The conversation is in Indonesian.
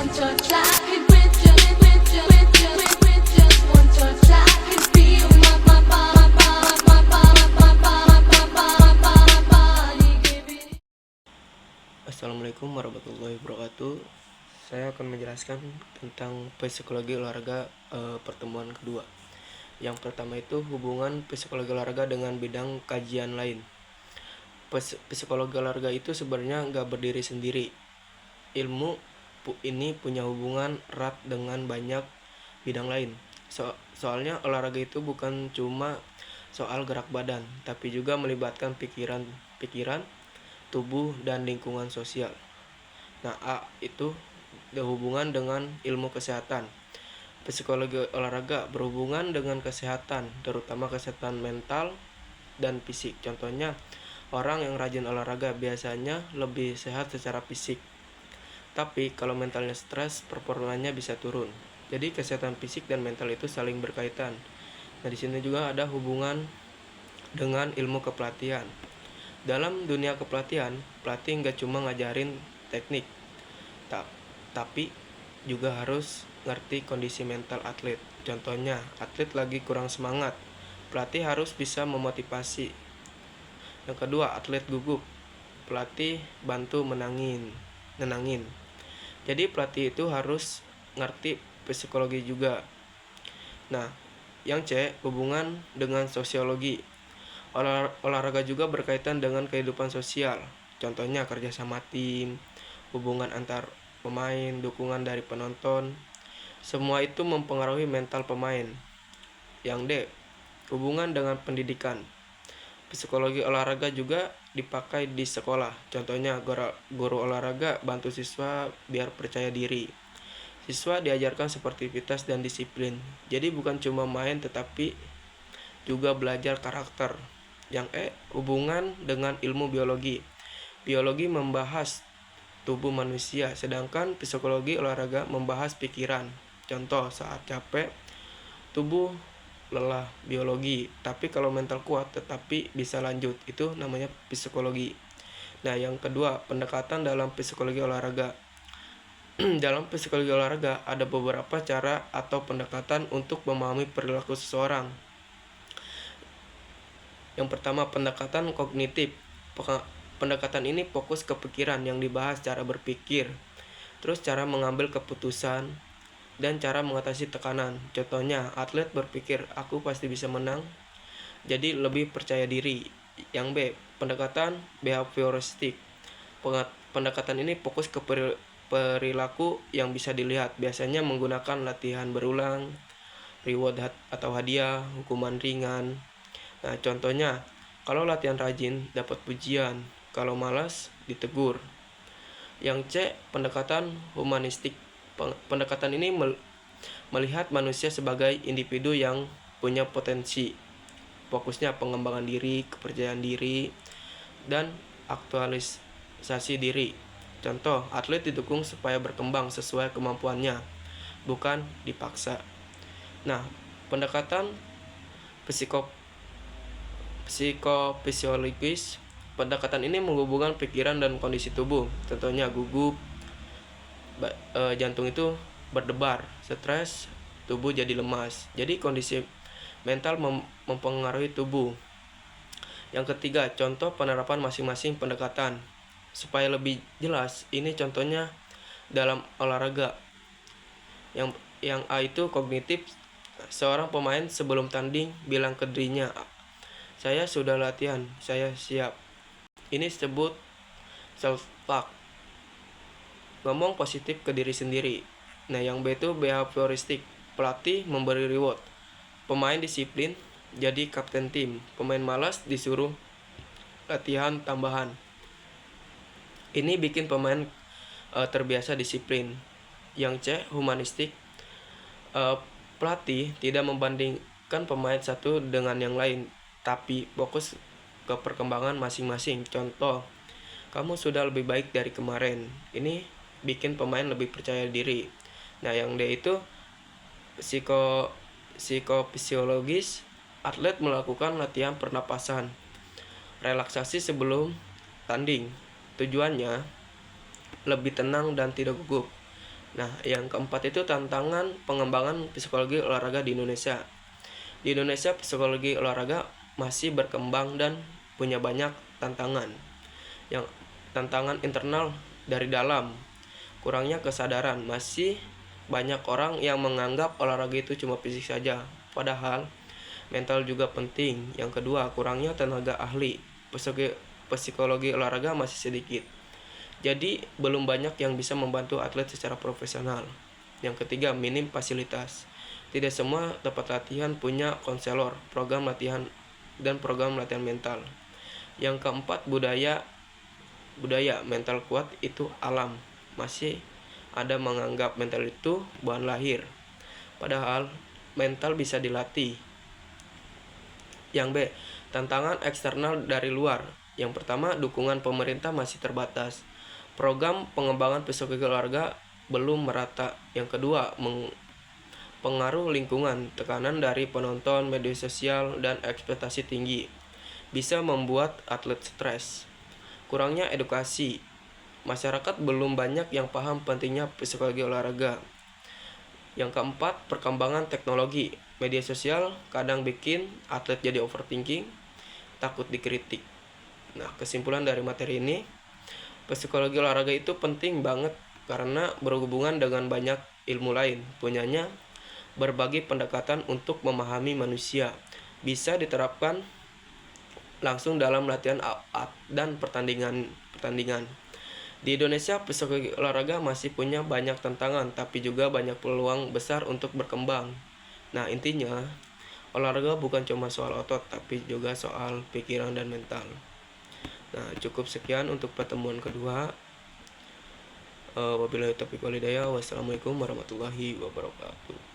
one touch, I could with just one touch, I could feel my body giving. Assalamualaikum warahmatullahi wabarakatuh. Saya akan menjelaskan tentang psikologi olahraga pertemuan kedua. Yang pertama itu hubungan psikologi olahraga dengan bidang kajian lain. Psikologi olahraga itu sebenarnya nggak berdiri sendiri. Ilmu ini punya hubungan erat dengan banyak bidang lain. Soalnya olahraga itu bukan cuma soal gerak badan, tapi juga melibatkan pikiran, tubuh, dan lingkungan sosial. Nah, A itu berhubungan dengan ilmu kesehatan. Psikologi olahraga berhubungan dengan kesehatan, terutama kesehatan mental dan fisik. Contohnya, orang yang rajin olahraga biasanya lebih sehat secara fisik. Tapi kalau mentalnya stres, performanya bisa turun. Jadi kesehatan fisik dan mental itu saling berkaitan. Nah, di sini juga ada hubungan dengan ilmu kepelatihan. Dalam dunia kepelatihan, pelatih nggak cuma ngajarin teknik, tapi juga harus ngerti kondisi mental atlet. Contohnya, atlet lagi kurang semangat, pelatih harus bisa memotivasi. Yang kedua, atlet gugup, pelatih bantu nenangin. Jadi pelatih itu harus ngerti psikologi juga. Nah, yang C, hubungan dengan sosiologi. Olahraga juga berkaitan dengan kehidupan sosial. Contohnya kerjasama tim, hubungan antar pemain, dukungan dari penonton. Semua itu mempengaruhi mental pemain. Yang D, hubungan dengan pendidikan. Psikologi olahraga juga dipakai di sekolah. Contohnya guru olahraga bantu siswa biar percaya diri. Siswa diajarkan sportivitas dan disiplin. Jadi bukan cuma main tetapi juga belajar karakter. Yang E, hubungan dengan ilmu biologi. Biologi membahas tubuh manusia, sedangkan psikologi olahraga membahas pikiran. Contoh, saat capek, tubuh lelah biologi, tapi kalau mental kuat tetapi bisa lanjut, itu namanya psikologi. Nah, yang kedua, pendekatan dalam psikologi olahraga. Dalam psikologi olahraga ada beberapa cara atau pendekatan untuk memahami perilaku seseorang. Yang pertama, pendekatan kognitif. Pendekatan ini fokus ke pikiran, yang dibahas cara berpikir, terus cara mengambil keputusan, dan cara mengatasi tekanan. Contohnya, atlet berpikir, aku pasti bisa menang, jadi lebih percaya diri. Yang B, pendekatan behavioristik. Pendekatan ini fokus ke perilaku yang bisa dilihat, biasanya menggunakan latihan berulang, reward atau hadiah, hukuman ringan. Nah, contohnya, kalau latihan rajin dapat pujian, kalau malas ditegur. Yang C, pendekatan humanistik. Pendekatan ini melihat manusia sebagai individu yang punya potensi. Fokusnya pengembangan diri, kepercayaan diri, dan aktualisasi diri. Contoh, atlet didukung supaya berkembang sesuai kemampuannya, bukan dipaksa. Nah, pendekatan psikofisiologis. Pendekatan ini menghubungkan pikiran dan kondisi tubuh. Contohnya gugup, jantung itu berdebar, stres, tubuh jadi lemas. Jadi kondisi mental mempengaruhi tubuh. Yang ketiga, contoh penerapan masing-masing pendekatan. Supaya lebih jelas, ini contohnya dalam olahraga. Yang A itu kognitif. Seorang pemain sebelum tanding bilang ke dirinya, saya sudah latihan, saya siap. Ini disebut self-talk, ngomong positif ke diri sendiri. Nah, yang B itu behavioristik. Pelatih memberi reward, pemain disiplin jadi kapten tim, pemain malas disuruh latihan tambahan. Ini bikin pemain terbiasa disiplin. Yang C, humanistik. Pelatih tidak membandingkan pemain satu dengan yang lain, tapi fokus ke perkembangan masing-masing. Contoh, kamu sudah lebih baik dari kemarin. Ini bikin pemain lebih percaya diri. Nah, yang D itu psikofisiologis. Atlet melakukan latihan pernapasan, relaksasi sebelum tanding. Tujuannya lebih tenang dan tidak gugup. Nah, yang keempat itu tantangan pengembangan psikologi olahraga di Indonesia. Di Indonesia, psikologi olahraga masih berkembang dan punya banyak tantangan. Yang tantangan internal dari dalam, kurangnya kesadaran. Masih banyak orang yang menganggap olahraga itu cuma fisik saja, padahal mental juga penting. Yang kedua, kurangnya tenaga ahli. Psikologi olahraga masih sedikit, jadi belum banyak yang bisa membantu atlet secara profesional. Yang ketiga, minim fasilitas. Tidak semua tempat latihan punya konselor, program latihan mental. Yang keempat, budaya mental kuat itu alam. Masih ada menganggap mental itu bawaan lahir, padahal mental bisa dilatih. Yang B, tantangan eksternal dari luar. Yang pertama, dukungan pemerintah masih terbatas. Program pengembangan psikologi olahraga belum merata. Yang kedua, pengaruh lingkungan, tekanan dari penonton, media sosial, dan ekspektasi tinggi bisa membuat atlet stres. Kurangnya edukasi, masyarakat belum banyak yang paham pentingnya psikologi olahraga. Yang keempat, perkembangan teknologi. Media sosial kadang bikin atlet jadi overthinking, takut dikritik. Nah, kesimpulan dari materi ini, psikologi olahraga itu penting banget karena berhubungan dengan banyak ilmu lain. Punyanya berbagi pendekatan untuk memahami manusia. Bisa diterapkan langsung dalam latihan dan pertandingan. Di Indonesia, psikologi olahraga masih punya banyak tantangan, tapi juga banyak peluang besar untuk berkembang. Nah, intinya, olahraga bukan cuma soal otot, tapi juga soal pikiran dan mental. Nah, cukup sekian untuk pertemuan kedua. Wabillahi taufiq wal hidayah. Wassalamualaikum warahmatullahi wabarakatuh.